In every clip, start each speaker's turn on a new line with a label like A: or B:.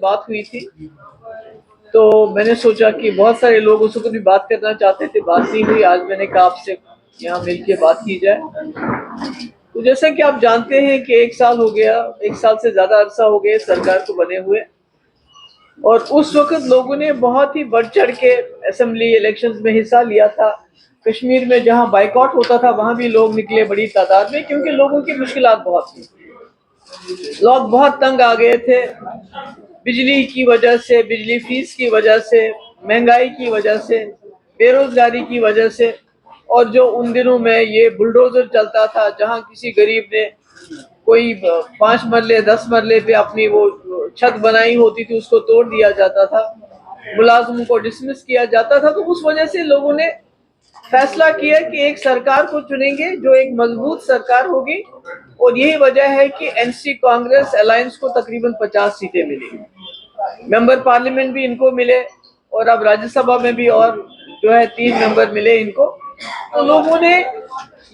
A: बात हुई थी, तो मैंने सोचा कि बहुत सारे लोग उसको भी बात करना चाहते थे, बात नहीं हुई। आज मैंने कहा आपसे यहाँ मिलके बात की जाए। तो जैसा कि आप जानते हैं कि 1 साल हो गया, 1 साल से ज्यादा अरसा हो गया सरकार को बने हुए, और उस वक्त लोगों ने बहुत ही बढ़ चढ़ के असेंबली इलेक्शंस में हिस्सा लिया था। कश्मीर में जहां बाइकआउट होता था वहां भी लोग निकले बड़ी तादाद में, क्योंकि लोगों की मुश्किलात बहुत थी। लोग बहुत तंग आ गए थे, बिजली की वजह से, बिजली फीस की वजह से, महंगाई की वजह से, बेरोजगारी की वजह से। और जो उन दिनों में ये बुलडोजर चलता था, जहां किसी गरीब ने कोई 5 मरले 10 मरले पे अपनी वो छत बनाई होती थी, उसको तोड़ दिया जाता था, मुलाजिमों को डिसमिस किया जाता था। तो उस वजह से लोगों ने फैसला किया कि एक सरकार को चुनेंगे जो एक मजबूत सरकार होगी, और यही वजह है कि एनसी कांग्रेस अलायंस को तकरीबन 50 सीटें मिली। मेंबर पार्लियामेंट भी इनको मिले, और अब राज्यसभा में भी और जो है 3 मेंबर मिले इनको। तो लोगों ने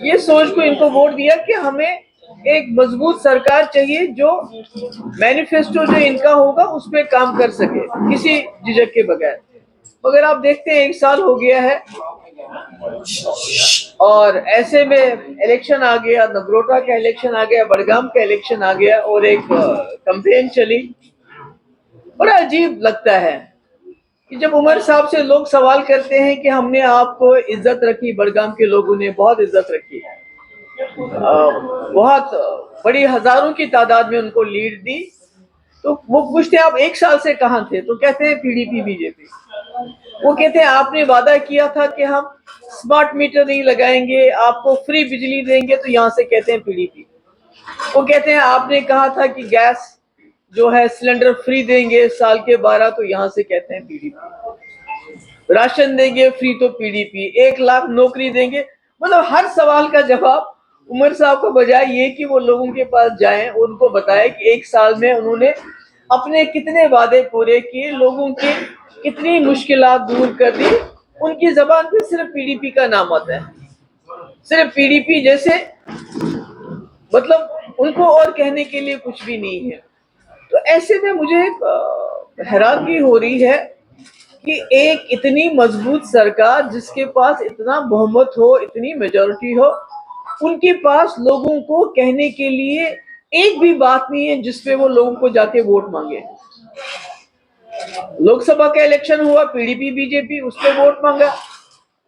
A: ये सोच को इनको वोट दिया कि हमें एक मजबूत सरकार चाहिए जो मैनिफेस्टो जो इनका होगा उस पर काम कर सके किसी झिझक के बगैर। मगर आप देखते हैं 1 साल हो गया है, और ऐसे में इलेक्शन आ गया, नगरोटा का इलेक्शन आ गया, बड़गाम का इलेक्शन आ गया, और एक कैंपेन चली। बड़ा अजीब लगता है कि जब उमर साहब से लोग सवाल करते हैं कि हमने आपको इज्जत रखी, बड़गाम के लोगों ने बहुत इज्जत रखी, बहुत बड़ी हजारों की तादाद में उनको लीड दी, तो वो पूछते हैं आप 1 साल से कहां थे, तो कहते हैं पीडीपी बीजेपी। वो कहते हैं आपने वादा किया था कि हम स्मार्ट मीटर नहीं लगाएंगे, आपको फ्री बिजली देंगे, तो यहाँ से कहते हैं पीडीपी। वो कहते हैं आपने कहा था कि गैस जो है सिलेंडर फ्री देंगे साल के 12, तो यहाँ से कहते हैं पीडीपी। राशन देंगे फ्री, तो पीडीपी। 1 लाख नौकरी देंगे। मतलब हर सवाल का जवाब उमर साहब को बजाय ये कि वो लोगों के पास जाएं, उनको बताएं कि 1 साल में उन्होंने अपने कितने वादे पूरे किए, लोगों की कितनी मुश्किलात दूर कर दी। उनकी जबान पे सिर्फ पीडीपी का नाम आता है, सिर्फ पीडीपी जैसे, मतलब उनको और कहने के लिए कुछ भी नहीं है। तो ऐसे में मुझे हैरानगी हो रही है कि एक इतनी मजबूत सरकार जिसके पास इतना बहुमत हो, इतनी मेजॉरिटी हो, उनके पास लोगों को कहने के लिए एक भी बात नहीं है जिसपे वो लोगों को जाके वोट मांगे। लोकसभा का इलेक्शन हुआ, पीडीपी बीजेपी, उस पर वोट मांगा।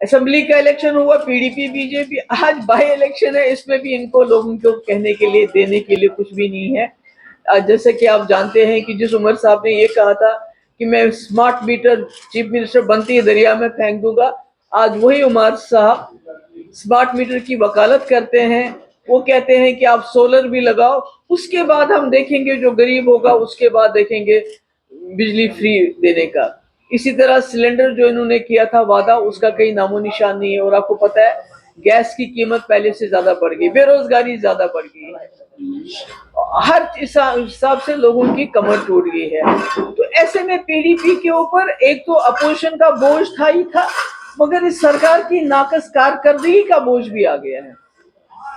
A: असेंबली का इलेक्शन हुआ, पीडीपी बीजेपी। आज बाई इलेक्शन है, इसमें भी इनको लोगों को कहने के लिए, देने के लिए कुछ भी नहीं है। जैसे कि आप जानते हैं कि जिस उमर साहब ने ये कहा था कि मैं स्मार्ट मीटर चीफ मिनिस्टर बनती है दरिया में फेंक दूंगा, आज वही उमर साहब स्मार्ट मीटर की वकालत करते हैं। वो कहते हैं कि आप सोलर भी लगाओ, उसके बाद हम देखेंगे, जो गरीब होगा उसके बाद देखेंगे बिजली फ्री देने का। इसी तरह सिलेंडर जो इन्होंने किया था वादा, उसका कहीं नामो निशान नहीं है। और आपको पता है गैस की कीमत पहले से ज्यादा बढ़ गई, बेरोजगारी ज्यादा बढ़ गई है, हर हिसाब से लोगों की कमर टूट गई है। तो ऐसे में पीडीपी के ऊपर एक तो अपोजिशन का बोझ था ही था, मगर इस सरकार की नाकस कारकर्दगी का बोझ भी आ गया है।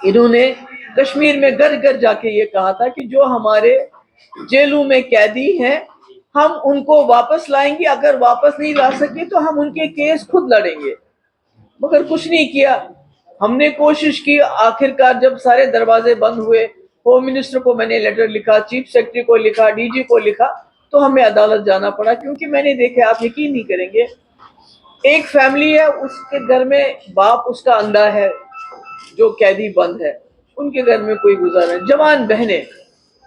A: इन्होंने कश्मीर में घर घर जाके ये कहा था कि जो हमारे जेलों में कैदी हैं हम उनको वापस लाएंगे, अगर वापस नहीं ला सके तो हम उनके केस खुद लड़ेंगे। मगर कुछ नहीं किया। हमने कोशिश की, आखिरकार जब सारे दरवाजे बंद हुए, होम मिनिस्टर को मैंने लेटर लिखा, चीफ सेक्रेटरी को लिखा, डीजी को लिखा, तो हमें अदालत जाना पड़ा। क्योंकि मैंने देखा, आप यकीन नहीं करेंगे, एक फैमिली है, उसके घर में बाप उसका अंधा है जो कैदी बंद है, उनके घर में कोई गुजारा नहीं। जवान बहनें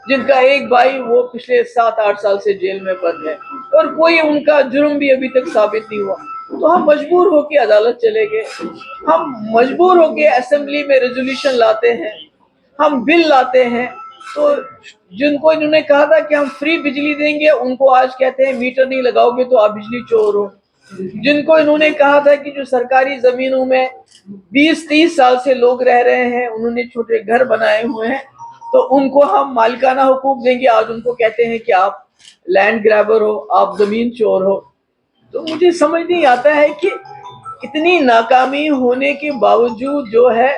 A: जिनका एक भाई वो पिछले 7-8 साल से जेल में बंद है, और कोई उनका जुर्म भी अभी तक साबित नहीं हुआ। तो हम मजबूर होकर अदालत चले गए, हम मजबूर होकर असेंबली में रेजोल्यूशन लाते हैं, हम बिल लाते हैं। तो जिनको इन्होंने कहा था कि हम फ्री बिजली देंगे, उनको आज कहते हैं मीटर नहीं लगाओगे तो आप बिजली चोर हो। जिनको इन्होंने कहा था कि जो सरकारी जमीनों में 20-30 साल से लोग रह रहे हैं, उन्होंने छोटे घर बनाए हुए हैं, तो उनको हम मालिकाना हुकूक देंगे, आज उनको कहते हैं कि आप लैंड ग्रैबर हो, आप जमीन चोर हो। तो मुझे समझ नहीं आता है कि इतनी नाकामी होने के बावजूद जो है,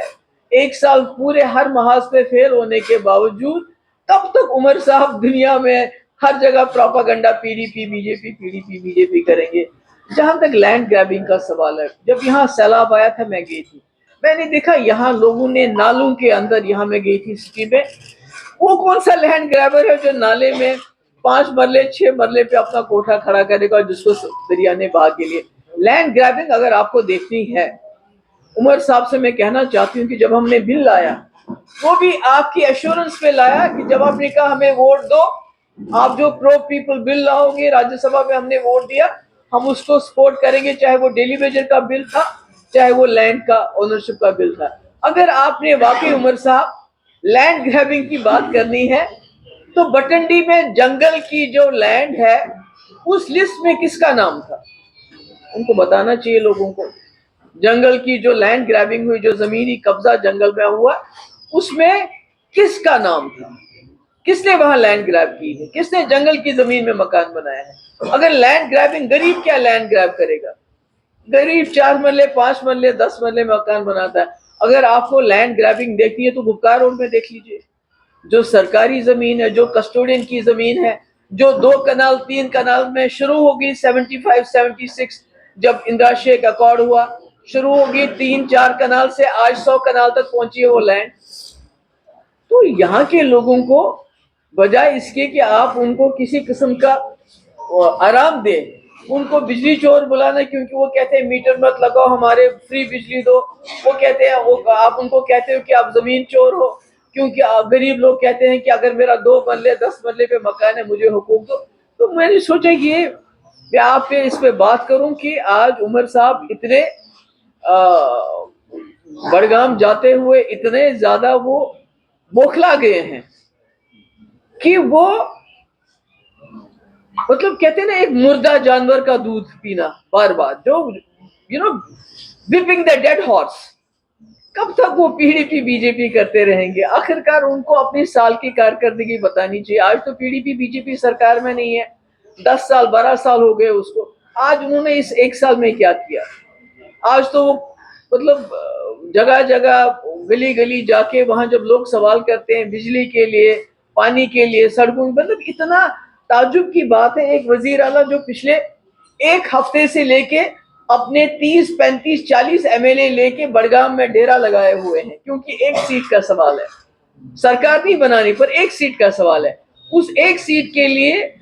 A: 1 साल पूरे हर महाज पे फेल होने के बावजूद, तब तक उमर साहब दुनिया में हर जगह प्रोपागंडा पीडीपी बीजेपी करेंगे। जहां तक लैंड ग्रैबिंग का सवाल है, जब यहाँ सैलाब आया था मैं गई थी, मैंने देखा यहाँ लोगों ने नालों के अंदर, यहाँ मैं गई थी सिटी में, वो कौन सा लैंड ग्रैबर है जो नाले में 5 मरले 6 मरले पे अपना कोठा खड़ा करेगा जिसको दरिया ने बहा के लिए। लैंड ग्रैबिंग अगर आपको देखनी है, उमर साहब से मैं कहना चाहती हूँ कि जब हमने बिल लाया, वो भी आपकी एश्योरेंस पे लाया कि जब आपने कहा हमें वोट दो, आप जो प्रो पीपल बिल लाओगे राज्यसभा में, हमने वोट दिया, हम उसको सपोर्ट करेंगे, चाहे वो डेली वेजर का बिल था, चाहे वो लैंड का ओनरशिप का बिल था। अगर आपने वाकई उमर साहब लैंड ग्रैबिंग की बात करनी है, तो बटंडी में जंगल की जो लैंड है उस लिस्ट में किसका नाम था, उनको बताना चाहिए लोगों को। जंगल की जो लैंड ग्रैबिंग हुई, जो जमीनी कब्जा जंगल में हुआ, उसमें किसका नाम था, किसने वहां लैंड ग्रैब की है, किसने जंगल की जमीन में मकान बनाया है। अगर लैंड ग्रैबिंग, गरीब क्या लैंड ग्रैब करेगा, गरीब 4 मरले 5 मरले 10 मरले मकान बनाता है। अगर आपको लैंड ग्रैबिंग देखनी है तो गुप्कार रोड में देख लीजिए, जो सरकारी जमीन है, जो कस्टोडियन की जमीन है, जो 2 कनाल 3 कनाल में शुरू होगी 75 76, जब इंदिरा शेख अकॉर्ड हुआ, शुरू होगी 3-4 कनाल से, आज 100 कनाल तक पहुंची है वो लैंड। तो यहाँ के लोगों को बजाय इसके कि आप उनको किसी किस्म का आराम दें, उनको बिजली चोर बुलाना, क्योंकि वो कहते हैं मीटर मत लगाओ, हमारे फ्री बिजली दो, वो कहते हैं, वो आप उनको कहते हो कि आप जमीन चोर हो, क्योंकि गरीब लोग कहते हैं कि अगर मेरा 2 मरले 10 मरले पे मकान है मुझे हुकूक दो। तो मैंने सोचा कि आप पे इस पे बात करूं कि आज उमर साहब इतने बड़गाम जाते हुए इतने ज्यादा वो बौखला गए हैं कि वो, मतलब कहते हैं ना, एक मुर्दा जानवर का दूध पीना बार बार, जो विपिंग द डेड हॉर्स। कब तक वो पीडीपी बीजेपी करते रहेंगे? आखिरकार उनको अपनी साल की कारकर्दगी बतानी चाहिए। आज तो पीडीपी बीजेपी सरकार में नहीं है, 10 साल 12 साल हो गए उसको। आज उन्होंने इस 1 साल में क्या किया? आज तो मतलब जगह जगह गली गली जाके वहां जब लोग सवाल करते हैं बिजली के लिए, पानी के लिए, सड़कों, मतलब इतना ताज्जुब की बात है, एक वजीर आला जो पिछले 1 हफ्ते से लेके अपने 30 35 40 एमएलए लेके बड़गाम में डेरा लगाए हुए हैं, क्योंकि 1 सीट का सवाल है, सरकार नहीं बनानी पर 1 सीट का सवाल है। उस 1 सीट के लिए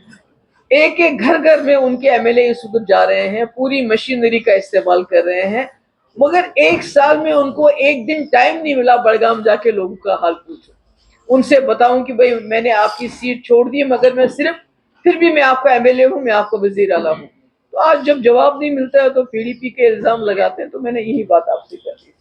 A: एक एक घर घर में उनके एमएलए इस वक्त जा रहे हैं, पूरी मशीनरी का इस्तेमाल कर रहे हैं, मगर 1 साल में उनको एक दिन टाइम नहीं मिला बड़गाम जाके लोगों का हाल पूछो, उनसे बताऊं कि भाई मैंने आपकी सीट छोड़ दी, मगर मैं सिर्फ, फिर भी मैं आपका एमएलए हूं, मैं आपका वजीर आला हूं। तो आज जब जवाब नहीं मिलता है तो पीडीपी के इल्जाम लगाते हैं। तो मैंने यही बात आपसे कर दी।